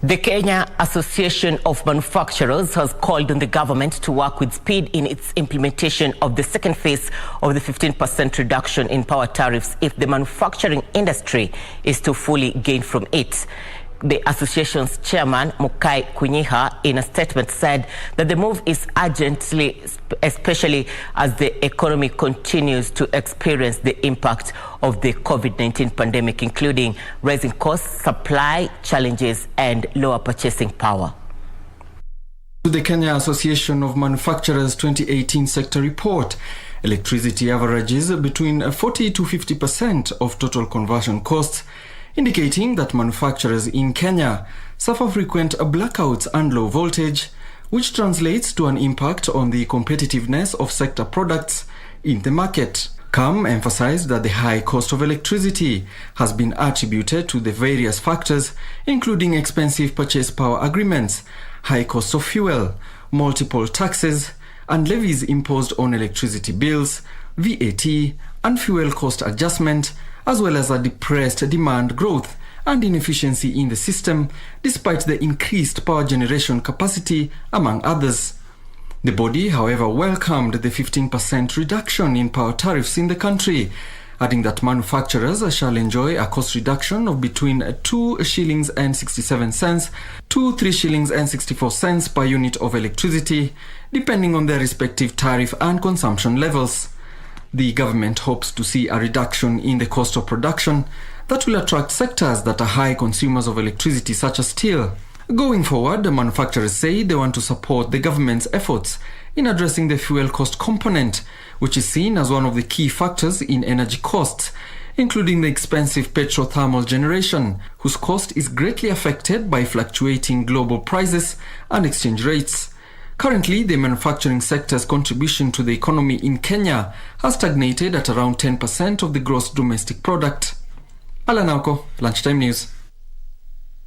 The Kenya Association of Manufacturers has called on the government to work with speed in its implementation of the second phase of the 15% reduction in power tariffs if the manufacturing industry is to fully gain from it. The association's chairman, Mucai Kunyiha, in a statement said that the move is urgently, especially as the economy continues to experience the impact of the COVID-19 pandemic, including rising costs, supply challenges, and lower purchasing power. To the Kenya Association of Manufacturers 2018 sector report, electricity averages between 40 to 50% of total conversion costs, indicating that manufacturers in Kenya suffer frequent blackouts and low voltage, which translates to an impact on the competitiveness of sector products in the market. KAM emphasized that the high cost of electricity has been attributed to the various factors, including expensive purchase power agreements, high cost of fuel, multiple taxes and levies imposed on electricity bills, VAT and fuel cost adjustment, as well as a depressed demand growth and inefficiency in the system, despite the increased power generation capacity, among others. The body, however, welcomed the 15% reduction in power tariffs in the country, adding that manufacturers shall enjoy a cost reduction of between 2 shillings and 67 cents to 3 shillings and 64 cents per unit of electricity, depending on their respective tariff and consumption levels. The government hopes to see a reduction in the cost of production that will attract sectors that are high consumers of electricity, such as steel. Going forward, the manufacturers say they want to support the government's efforts in addressing the fuel cost component, which is seen as one of the key factors in energy costs, including the expensive petrothermal generation, whose cost is greatly affected by fluctuating global prices and exchange rates. Currently, the manufacturing sector's contribution to the economy in Kenya has stagnated at around 10% of the gross domestic product. Alan Auko, Lunchtime News.